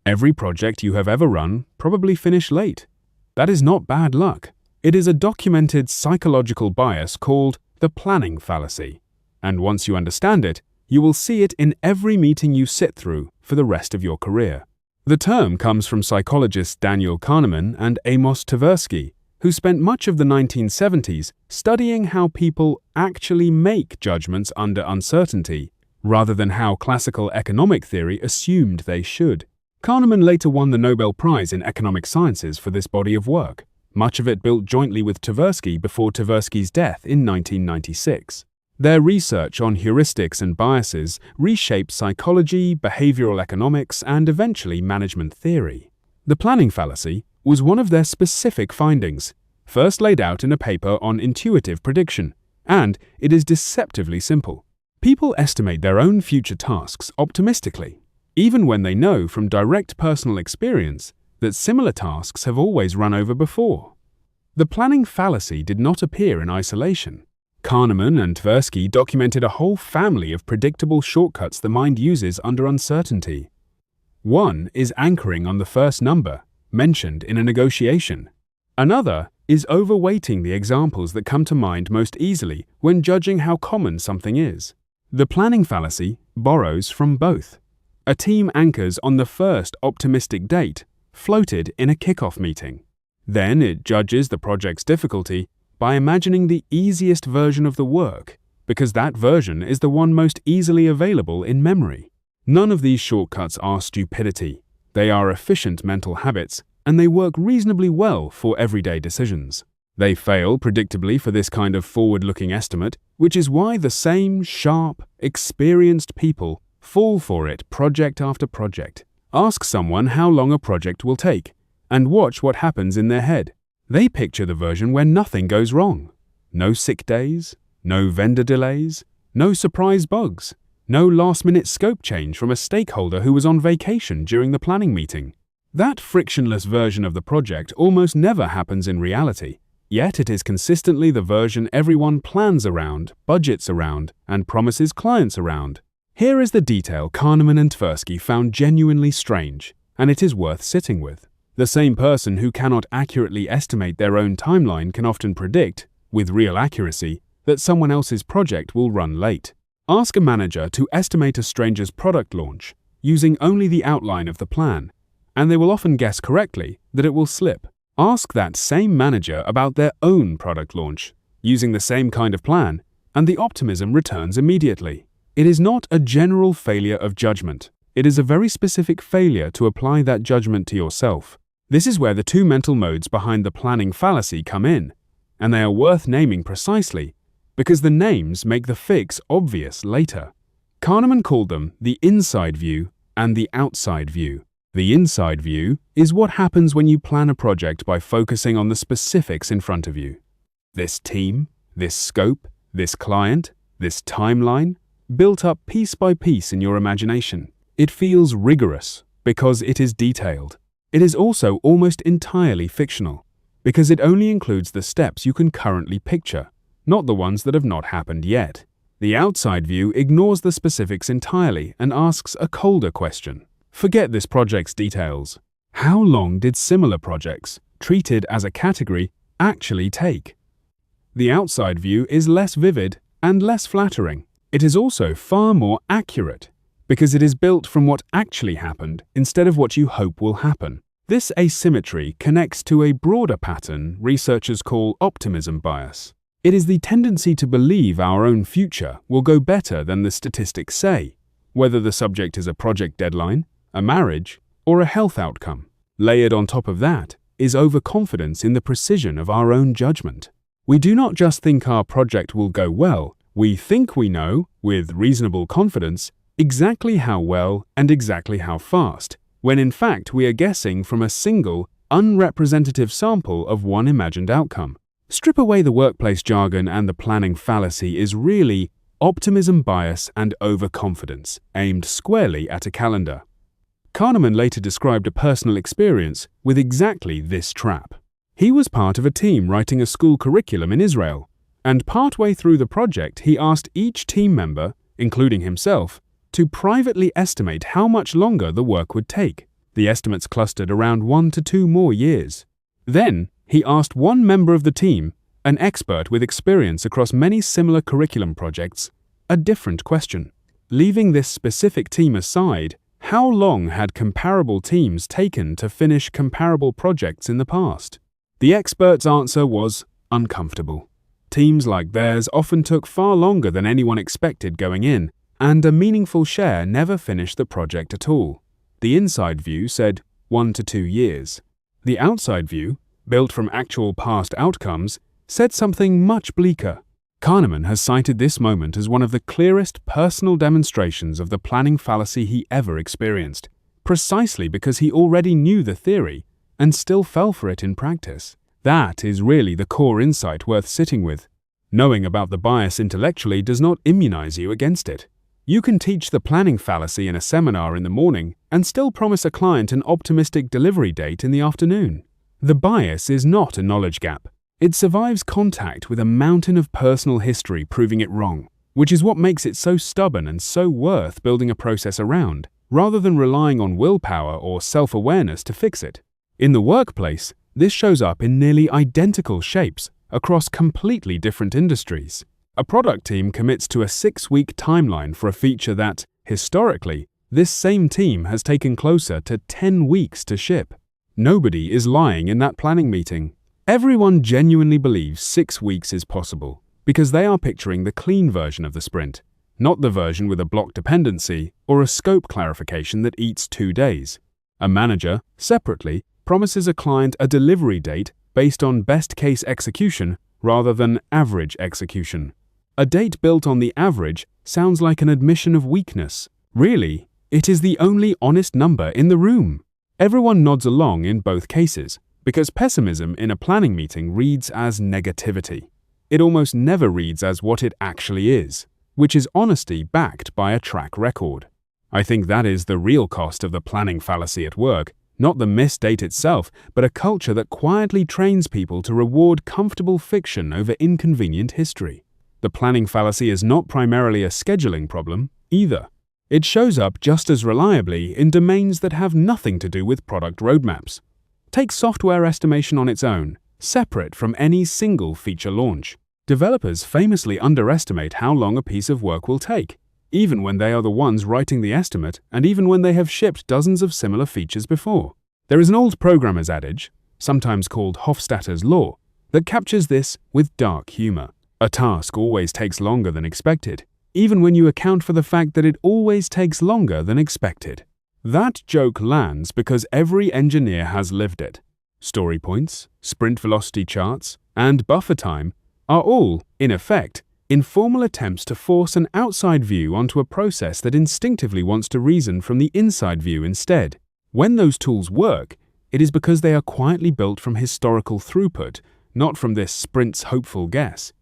Every project you have ever run probably finished late. That is not bad luck. It is a documented psychological bias called the planning fallacy. And once you understand it, you will see it in every meeting you sit through for the rest of your career. The term comes from psychologists Daniel Kahneman and Amos Tversky, who spent much of the 1970s studying how people actually make judgments under uncertainty, rather than how classical economic theory assumed they should. Kahneman later won the Nobel Prize in Economic Sciences for this body of work, much of it built jointly with Tversky before Tversky's death in 1996. Their research on heuristics and biases reshaped psychology, behavioral economics, and eventually management theory. The planning fallacy was one of their specific findings, first laid out in a paper on intuitive prediction, and it is deceptively simple. People estimate their own future tasks optimistically, even when they know from direct personal experience that similar tasks have always run over before. The planning fallacy did not appear in isolation. Kahneman and Tversky documented a whole family of predictable shortcuts the mind uses under uncertainty. One is anchoring on the first number mentioned in a negotiation. Another is overweighting the examples that come to mind most easily when judging how common something is. The planning fallacy borrows from both. A team anchors on the first optimistic date floated in a kickoff meeting. Then it judges the project's difficulty by imagining the easiest version of the work, because that version is the one most easily available in memory. None of these shortcuts are stupidity. They are efficient mental habits, and they work reasonably well for everyday decisions. They fail predictably for this kind of forward-looking estimate, which is why the same sharp, experienced people fall for it project after project. Ask someone how long a project will take, and watch what happens in their head. They picture the version where nothing goes wrong. No sick days, no vendor delays, no surprise bugs, no last-minute scope change from a stakeholder who was on vacation during the planning meeting. That frictionless version of the project almost never happens in reality, yet it is consistently the version everyone plans around, budgets around, and promises clients around. Here is the detail Kahneman and Tversky found genuinely strange, and it is worth sitting with. The same person who cannot accurately estimate their own timeline can often predict, with real accuracy, that someone else's project will run late. Ask a manager to estimate a stranger's product launch using only the outline of the plan, and they will often guess correctly that it will slip. Ask that same manager about their own product launch using the same kind of plan, and the optimism returns immediately. It is not a general failure of judgment. It is a very specific failure to apply that judgment to yourself. This is where the two mental modes behind the planning fallacy come in, and they are worth naming precisely because the names make the fix obvious later. Kahneman called them the inside view and the outside view. The inside view is what happens when you plan a project by focusing on the specifics in front of you. This team, this scope, this client, this timeline, built up piece by piece in your imagination. It feels rigorous because it is detailed. It is also almost entirely fictional because it only includes the steps you can currently picture, not the ones that have not happened yet. The outside view ignores the specifics entirely and asks a colder question. Forget this project's details. How long did similar projects, treated as a category, actually take? The outside view is less vivid and less flattering. It is also far more accurate because it is built from what actually happened instead of what you hope will happen. This asymmetry connects to a broader pattern researchers call optimism bias. It is the tendency to believe our own future will go better than the statistics say, whether the subject is a project deadline, a marriage, or a health outcome. Layered on top of that is overconfidence in the precision of our own judgment. We do not just think our project will go well, we think we know, with reasonable confidence, exactly how well and exactly how fast, when in fact we are guessing from a single, unrepresentative sample of one imagined outcome. Strip away the workplace jargon and the planning fallacy is really optimism bias and overconfidence, aimed squarely at a calendar. Kahneman later described a personal experience with exactly this trap. He was part of a team writing a school curriculum in Israel, and partway through the project he asked each team member, including himself, to privately estimate how much longer the work would take. The estimates clustered around 1 to 2 more years. Then, he asked one member of the team, an expert with experience across many similar curriculum projects, a different question. Leaving this specific team aside, how long had comparable teams taken to finish comparable projects in the past? The expert's answer was uncomfortable. Teams like theirs often took far longer than anyone expected going in, and a meaningful share never finished the project at all. The inside view said 1 to 2 years. The outside view, built from actual past outcomes, said something much bleaker. Kahneman has cited this moment as one of the clearest personal demonstrations of the planning fallacy he ever experienced, precisely because he already knew the theory and still fell for it in practice. That is really the core insight worth sitting with. Knowing about the bias intellectually does not immunize you against it. You can teach the planning fallacy in a seminar in the morning and still promise a client an optimistic delivery date in the afternoon. The bias is not a knowledge gap. It survives contact with a mountain of personal history proving it wrong, which is what makes it so stubborn and so worth building a process around, rather than relying on willpower or self-awareness to fix it. In the workplace, this shows up in nearly identical shapes across completely different industries. A product team commits to a 6-week timeline for a feature that, historically, this same team has taken closer to 10 weeks to ship. Nobody is lying in that planning meeting. Everyone genuinely believes 6 weeks is possible because they are picturing the clean version of the sprint, not the version with a block dependency or a scope clarification that eats 2 days. A manager, separately, promises a client a delivery date based on best-case execution rather than average execution. A date built on the average sounds like an admission of weakness. Really, it is the only honest number in the room. Everyone nods along in both cases, because pessimism in a planning meeting reads as negativity. It almost never reads as what it actually is, which is honesty backed by a track record. I think that is the real cost of the planning fallacy at work, not the missed date itself, but a culture that quietly trains people to reward comfortable fiction over inconvenient history. The planning fallacy is not primarily a scheduling problem, either. It shows up just as reliably in domains that have nothing to do with product roadmaps. Take software estimation on its own, separate from any single feature launch. Developers famously underestimate how long a piece of work will take, even when they are the ones writing the estimate and even when they have shipped dozens of similar features before. There is an old programmer's adage, sometimes called Hofstadter's law, that captures this with dark humor. A task always takes longer than expected, even when you account for the fact that it always takes longer than expected. That joke lands because every engineer has lived it. Story points, sprint velocity charts, and buffer time are all, in effect, informal attempts to force an outside view onto a process that instinctively wants to reason from the inside view instead. When those tools work, it is because they are quietly built from historical throughput, not from this sprint's hopeful guess.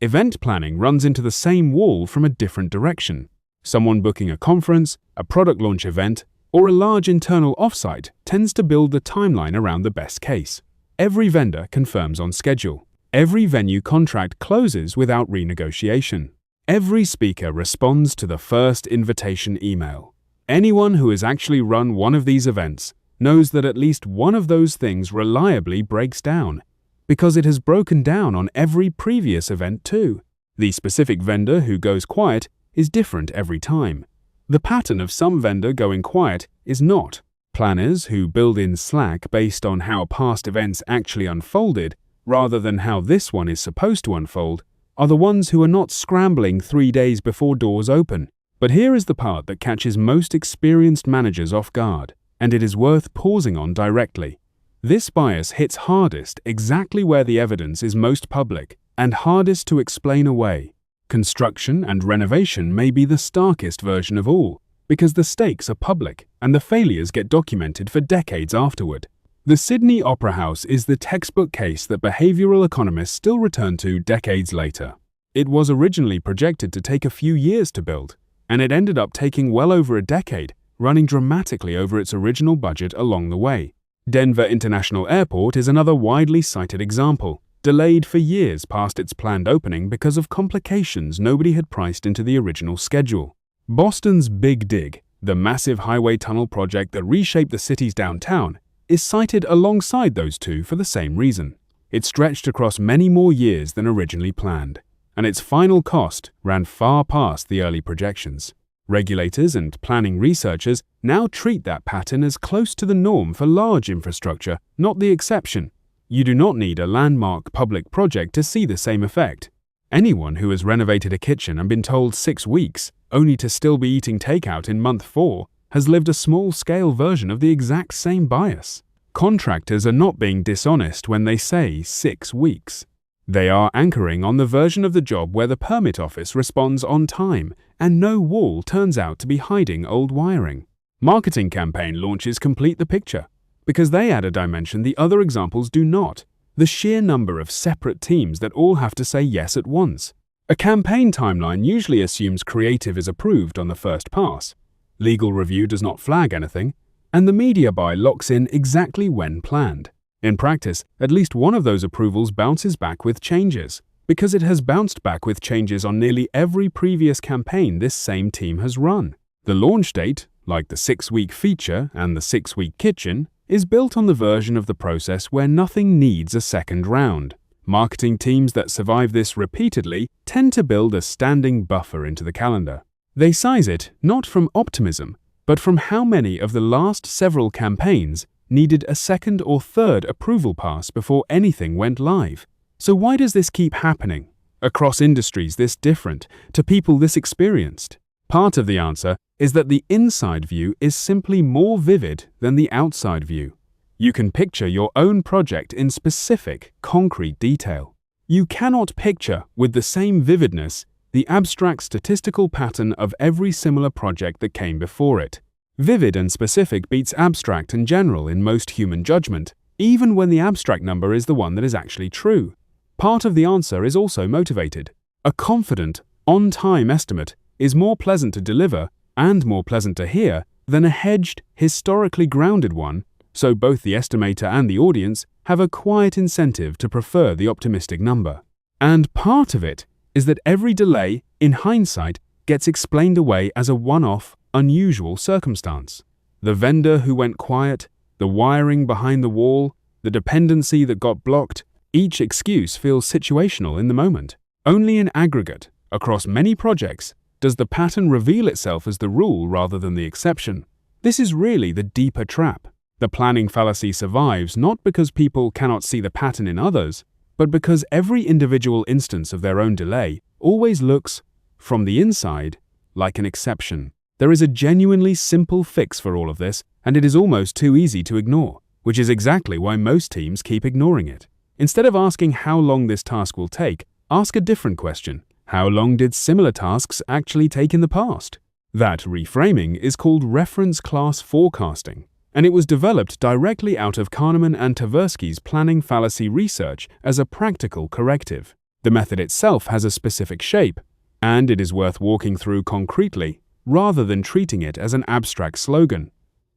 Event planning runs into the same wall from a different direction. Someone booking a conference, a product launch event, or a large internal offsite tends to build the timeline around the best case. Every vendor confirms on schedule. Every venue contract closes without renegotiation. Every speaker responds to the first invitation email. Anyone who has actually run one of these events knows that at least one of those things reliably breaks down, because it has broken down on every previous event too. The specific vendor who goes quiet is different every time. The pattern of some vendor going quiet is not. Planners who build in slack based on how past events actually unfolded, rather than how this one is supposed to unfold, are the ones who are not scrambling 3 days before doors open. But here is the part that catches most experienced managers off guard, and it is worth pausing on directly. This bias hits hardest exactly where the evidence is most public and hardest to explain away. Construction and renovation may be the starkest version of all, because the stakes are public and the failures get documented for decades afterward. The Sydney Opera House is the textbook case that behavioral economists still return to decades later. It was originally projected to take a few years to build, and it ended up taking well over a decade, running dramatically over its original budget along the way. Denver International Airport is another widely cited example, delayed for years past its planned opening because of complications nobody had priced into the original schedule. Boston's Big Dig, The massive highway tunnel project that reshaped the city's downtown is cited alongside those two for the same reason. It stretched across many more years than originally planned, and its final cost ran far past the early projections. Regulators and planning researchers now treat that pattern as close to the norm for large infrastructure, not the exception. You do not need a landmark public project to see the same effect. Anyone who has renovated a kitchen and been told 6 weeks, only to still be eating takeout in month 4, has lived a small-scale version of the exact same bias. Contractors are not being dishonest when they say 6 weeks. They are anchoring on the version of the job where the permit office responds on time and no wall turns out to be hiding old wiring. Marketing campaign launches complete the picture, because they add a dimension the other examples do not: the sheer number of separate teams that all have to say yes at once. A campaign timeline usually assumes creative is approved on the first pass, legal review does not flag anything, and the media buy locks in exactly when planned. In practice, at least one of those approvals bounces back with changes, because it has bounced back with changes on nearly every previous campaign this same team has run. The launch date, like the 6-week feature and the 6-week kitchen, is built on the version of the process where nothing needs a second round. Marketing teams that survive this repeatedly tend to build a standing buffer into the calendar. They size it not from optimism, but from how many of the last several campaigns needed a second or third approval pass before anything went live. So why does this keep happening? Across industries this different, to people this experienced? Part of the answer is that the inside view is simply more vivid than the outside view. You can picture your own project in specific, concrete detail. You cannot picture with the same vividness the abstract statistical pattern of every similar project that came before it. Vivid and specific beats abstract and general in most human judgment, even when the abstract number is the one that is actually true. Part of the answer is also motivated. A confident, on-time estimate is more pleasant to deliver and more pleasant to hear than a hedged, historically grounded one, so both the estimator and the audience have a quiet incentive to prefer the optimistic number. And part of it is that every delay, in hindsight, gets explained away as a one-off, unusual circumstance. The vendor who went quiet, the wiring behind the wall, the dependency that got blocked, each excuse feels situational in the moment. Only in aggregate, across many projects, does the pattern reveal itself as the rule rather than the exception. This is really the deeper trap. The planning fallacy survives not because people cannot see the pattern in others, but because every individual instance of their own delay always looks, from the inside, like an exception. There is a genuinely simple fix for all of this, and it is almost too easy to ignore, which is exactly why most teams keep ignoring it. Instead of asking how long this task will take, ask a different question. How long did similar tasks actually take in the past? That reframing is called reference class forecasting, and it was developed directly out of Kahneman and Tversky's planning fallacy research as a practical corrective. The method itself has a specific shape, and it is worth walking through concretely, rather than treating it as an abstract slogan.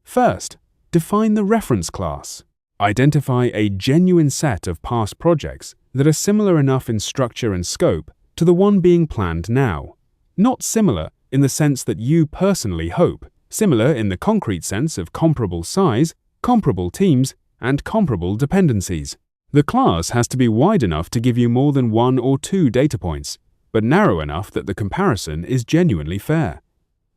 First, define the reference class. Identify a genuine set of past projects that are similar enough in structure and scope to the one being planned now. Not similar in the sense that you personally hope, similar in the concrete sense of comparable size, comparable teams, and comparable dependencies. The class has to be wide enough to give you more than 1 or 2 data points, but narrow enough that the comparison is genuinely fair.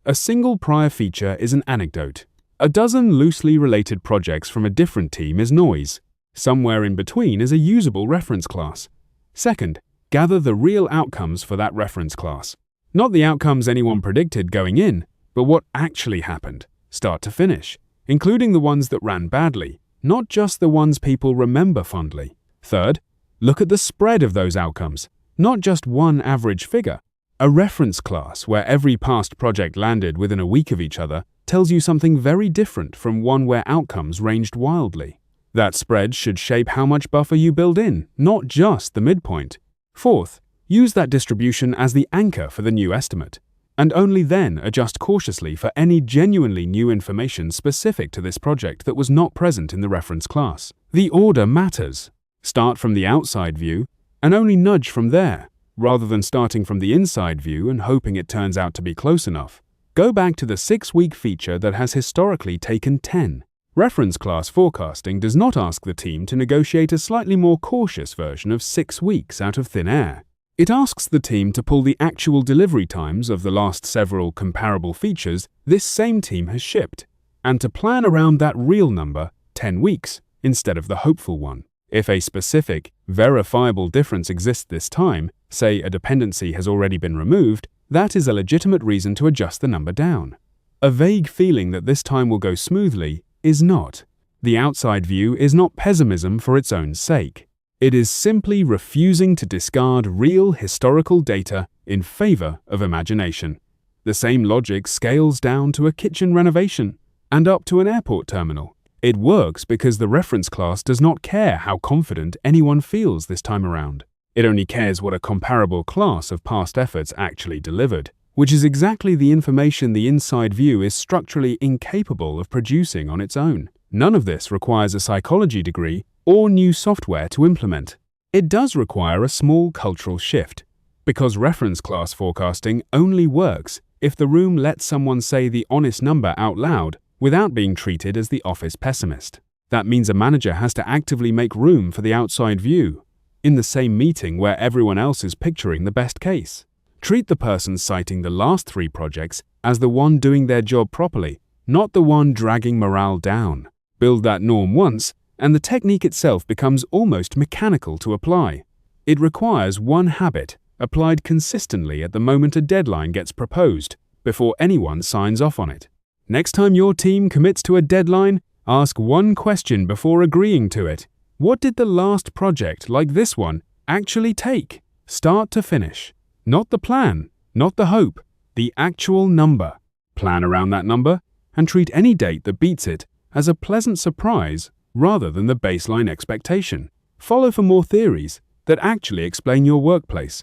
A single prior feature is an anecdote. A dozen loosely related projects from a different team is noise. Somewhere in between is a usable reference class. Second, gather the real outcomes for that reference class. Not the outcomes anyone predicted going in, but what actually happened, start to finish, including the ones that ran badly, not just the ones people remember fondly. Third, look at the spread of those outcomes, not just one average figure. A reference class where every past project landed within a week of each other tells you something very different from one where outcomes ranged wildly. That spread should shape how much buffer you build in, not just the midpoint. Fourth, use that distribution as the anchor for the new estimate, and only then adjust cautiously for any genuinely new information specific to this project that was not present in the reference class. The order matters. Start from the outside view and only nudge from there, rather than starting from the inside view and hoping it turns out to be close enough. Go back to the 6-week feature that has historically taken 10. Reference class forecasting does not ask the team to negotiate a slightly more cautious version of 6 weeks out of thin air. It asks the team to pull the actual delivery times of the last several comparable features this same team has shipped, and to plan around that real number, 10 weeks, instead of the hopeful one. If a specific, verifiable difference exists this time, say a dependency has already been removed, that is a legitimate reason to adjust the number down. A vague feeling that this time will go smoothly is not. The outside view is not pessimism for its own sake. It is simply refusing to discard real historical data in favor of imagination. The same logic scales down to a kitchen renovation and up to an airport terminal. It works because the reference class does not care how confident anyone feels this time around. It only cares what a comparable class of past efforts actually delivered, which is exactly the information the inside view is structurally incapable of producing on its own. None of this requires a psychology degree or new software to implement. It does require a small cultural shift, because reference class forecasting only works if the room lets someone say the honest number out loud without being treated as the office pessimist. That means a manager has to actively make room for the outside view, in the same meeting where everyone else is picturing the best case. Treat the person citing the last 3 projects as the one doing their job properly, not the one dragging morale down. Build that norm once, and the technique itself becomes almost mechanical to apply. It requires one habit, applied consistently at the moment a deadline gets proposed, before anyone signs off on it. Next time your team commits to a deadline, ask one question before agreeing to it. What did the last project, like this one, actually take, start to finish? Not the plan, not the hope, the actual number. Plan around that number, and treat any date that beats it as a pleasant surprise rather than the baseline expectation. Follow for more theories that actually explain your workplace.